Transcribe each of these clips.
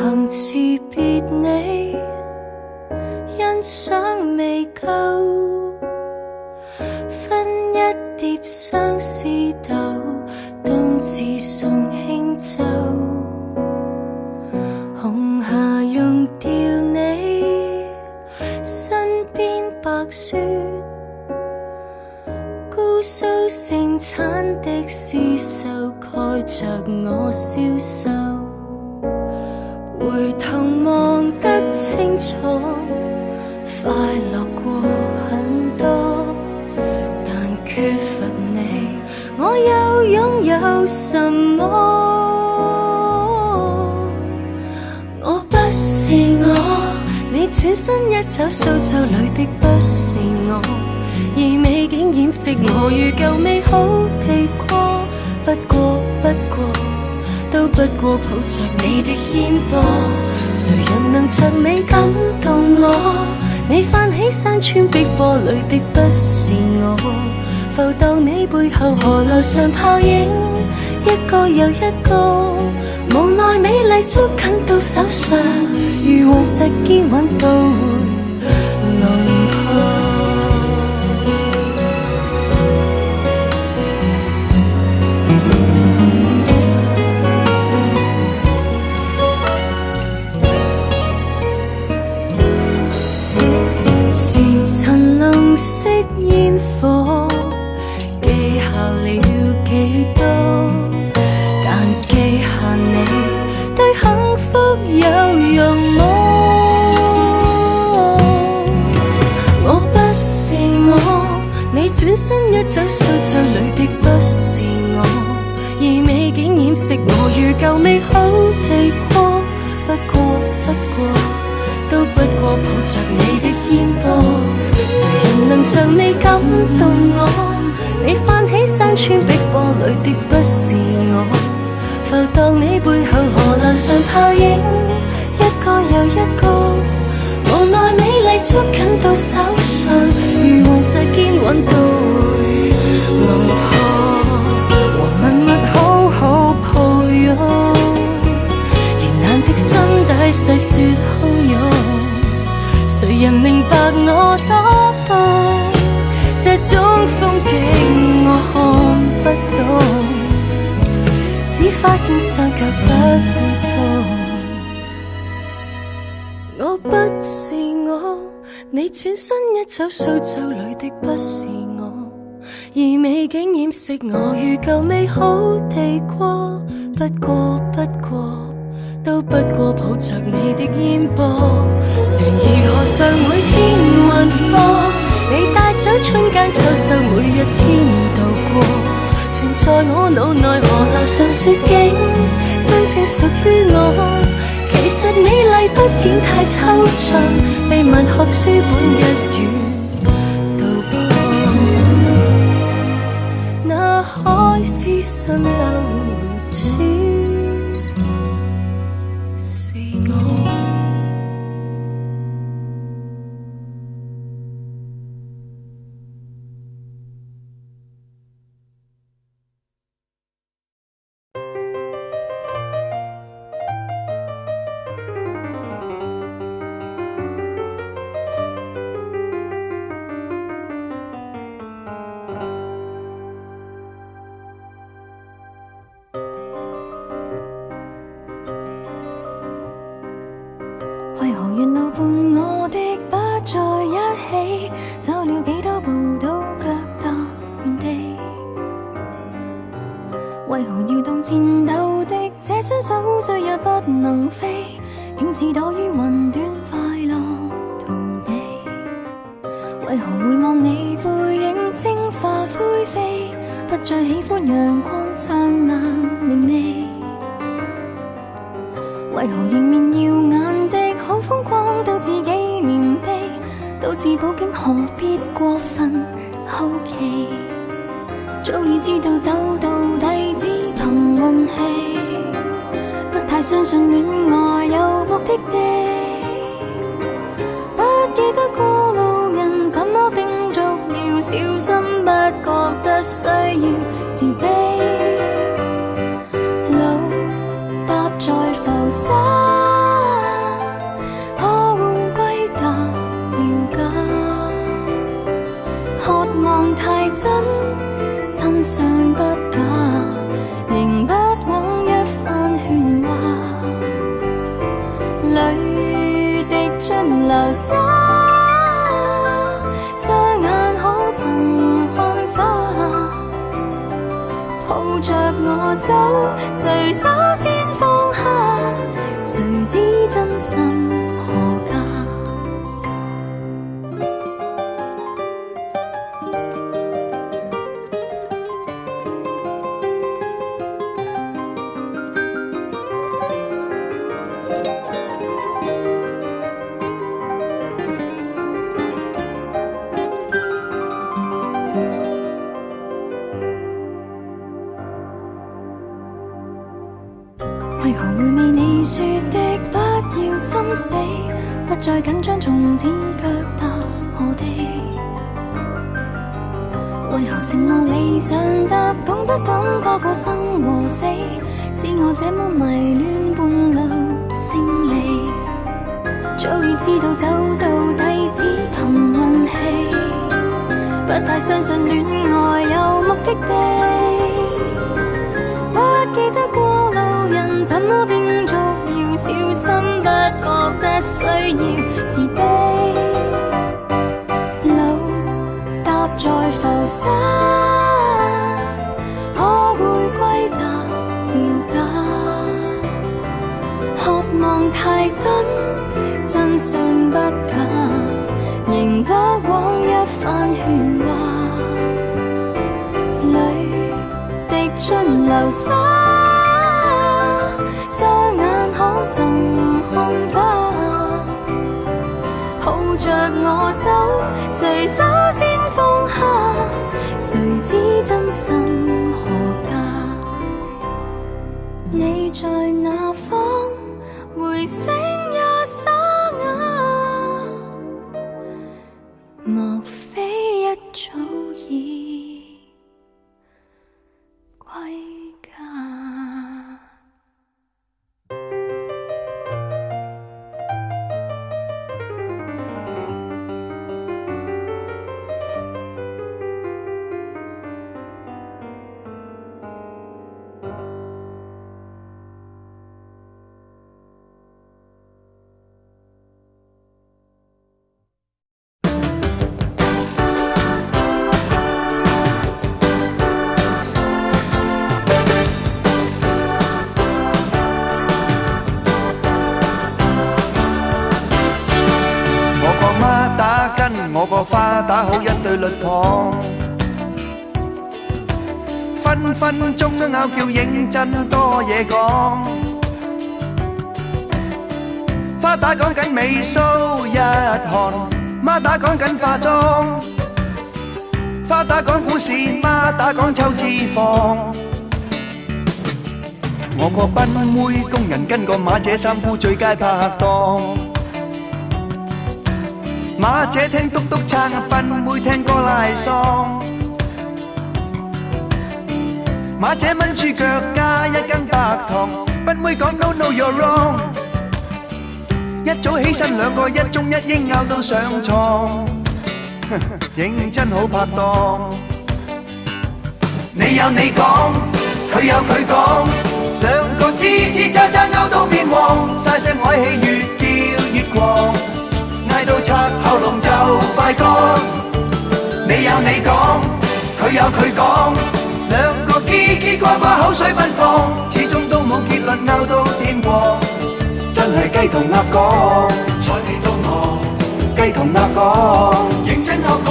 行辭別你，欣賞未夠，分一碟相思豆，冬至送輕酒，紅霞溶掉你身邊白雪，姑蘇盛產的絲繡蓋着我消瘦，回頭望得清楚，快樂過很多，但缺乏你，我又擁有什麼？我不是我，你轉身一走，蘇州裡的不是我，而美景掩飾我如舊美好地過，不過都不過抱着你的肩膊，誰人能像你感動我？你泛起山川碧波裡的不是我，浮蕩你背後河流上泡影，一個又一個，無奈美麗捉緊到手上，如雲石堅穩到輪廓。前塵籠飾煙火，記下了幾多，但記下你對幸福有用麼？我不是我，你轉身一走，蘇州裡的不是我，而美景掩飾我如舊美好地過，不過都不過抱着你的肩膊，誰人能像你感動我？你泛起山川碧波裡的不是我，浮蕩你背後河流上泡影，一個又一個，無奈美麗捉緊到手上，如雲石堅穩到輪廓，和默默好好抱擁，仍難的心底細說洶湧，誰人明白我多麼？這種風景我看不懂，只發現雙腳不會動。我不是我，你轉身一走，蘇州裡的不是我，而美景掩飾我如舊美好地過，不過都不過抱着你的肩膊，船兒河上每天運貨，你帶走春間秋收，每一天度過，存在我腦內河流上雪景，真正屬於我。其實美麗不見太抽象，被文學書本一語道破，那海市蜃樓似為何沿路伴我的不在一起，走了幾多步都腳踏原地，為何要動戰鬥的這雙手雖也不能飛，竟只躲於雲端快樂逃避，為何回望你背影蒸化灰飛，不再喜歡陽光燦爛明媚，為何迎面耀眼的好風光都自己憐悲，都似寶經何必過分好奇，早已知道走到底只憑運氣，不太相信戀愛有目的地，不記得過路人怎麼叮囑要小心，不覺得需要自卑，路踏在浮沙相不假，仍不枉一番喧嘩。淚滴盡流沙，雙眼可曾看花？抱着我走，誰首先放下？誰知真心何價？為何回味你說的不要心死，不再緊張從此腳踏何地？為何承諾理想得懂不懂嗰個生和死，使我這麼迷戀半路勝利？早已知道走到底只憑運氣，不太相信戀愛有目的地，不記得過路人怎麼叮囑要小心，不覺得需要自卑。路踏在浮沙，可會歸達了假？渴望太真，真相不假，仍不枉一番喧嘩。淚滴盡流沙，雙眼可曾看花？抱着我走，誰首先放下？誰知真心何價？你在哪方？回聲也沙啞，莫非一早已歸家？我個花打好一對律旁，分分鐘都拗撬認真多嘢講。花打講緊眉鬚一寒，孖打講緊化妝。花打講故事，孖打講抽脂肪。我個賓妹工人跟個馬姐三姑最佳拍檔。馬姐聽嘟嘟撐，賓妹聽歌拉桑。馬姐炆豬腳加一羹白糖，賓妹講 No No you're wrong。一早起身兩個一中一英拗到上床，認真好拍檔。你有你講，佢有佢講，兩個吱吱喳喳拗到面黃，嘥聲愾氣越叫越狂。嗌到拆喉嚨就快乾，你有你講，佢有佢講，兩個嘰嘰呱呱口水奔放，始終都冇結論拗到天光，真係雞同鴨講，睬你都我，雞同鴨講，認真學講。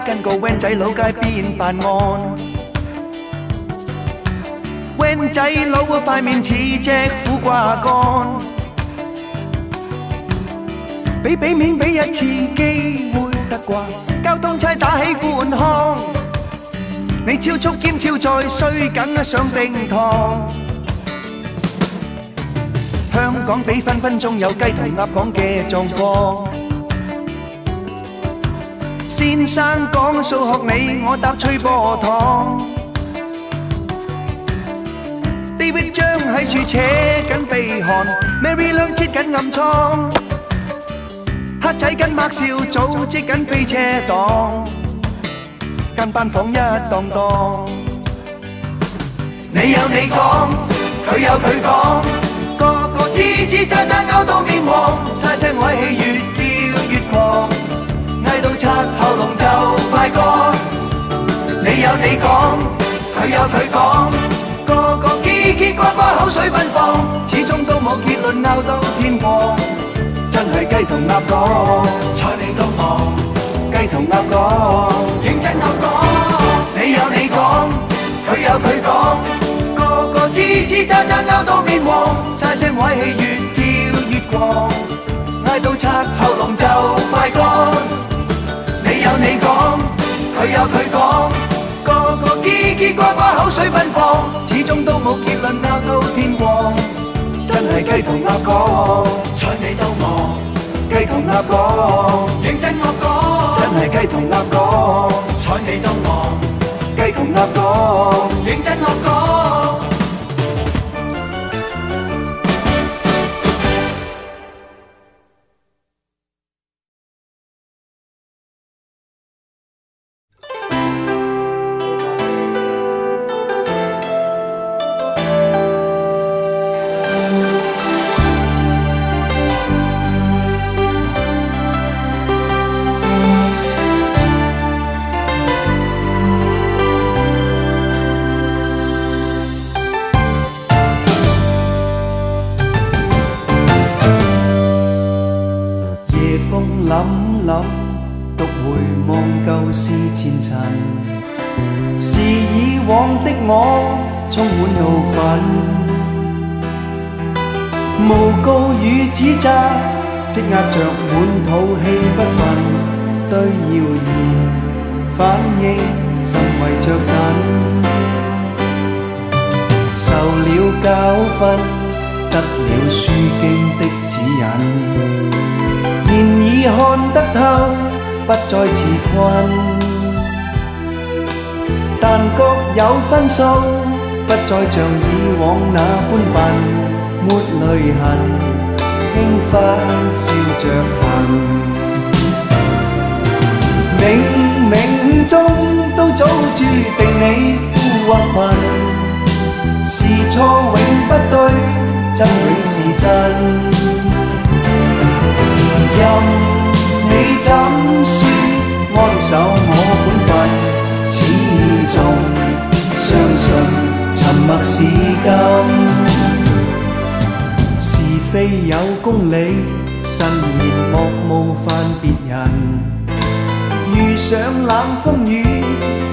跟個 van 仔佬街邊辦案 ，van 仔佬塊面似隻苦瓜乾，俾面俾一次機會得啩？交通差打起官腔，你超速兼超載，衰梗上定堂。香港地分分鐘有雞同鴨講嘅狀況。先生講數學你，我答吹波糖。David 張喺樹扯緊鼻鼾 ，Mary 亮切緊暗瘡，黑仔跟麥少組織緊飛車黨，間班房一檔檔。你有你講，佢有佢講，個個吱吱喳喳拗到面黃，晒聲我氣越叫越狂，嗌到拆喉嚨就快乾。你有你講，佢有佢講，個個嘰嘰呱呱口水奔放，始終都冇結論拗到天光，真係雞同鴨講，睬你都忙，雞同鴨講，認真我講。你有你講，佢有佢講，個個吱吱喳喳拗到面黃，晒聲壞氣越叫越狂，嗌到拆喉嚨就快乾。你有你講，佢有佢講，個個嘰嘰呱呱口水奔放，始終都冇結論拗到天光，真係雞同鴨講，睬你都忙，雞同鴨講，認真我講，真係雞同鴨講，睬你都忙，雞同鴨講，認真我講。獨回望舊事前塵，是以往的我充滿怒憤，誣告與指責積壓着滿肚氣不忿，對謠言反應甚為着緊，受了教訓，得了書經的指引，現已看得透，不再自困，但各有分數，不再像以往那般笨，沒淚痕，輕快笑着行。冥冥中都早注定你富或貧，是錯永不對，真永是真。任你怎說安守我本分，始終相信沉默是金。是非有公理，慎言莫冒犯別人，遇上冷風雨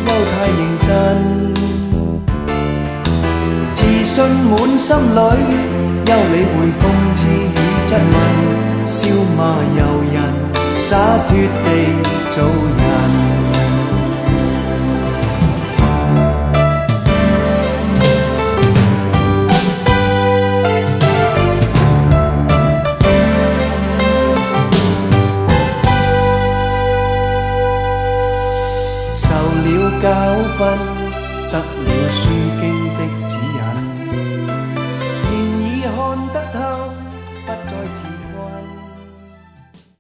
休太認真，自信滿心裏，休理會諷刺與質問，笑罵由人，灑脫地做人。受了教訓，得了書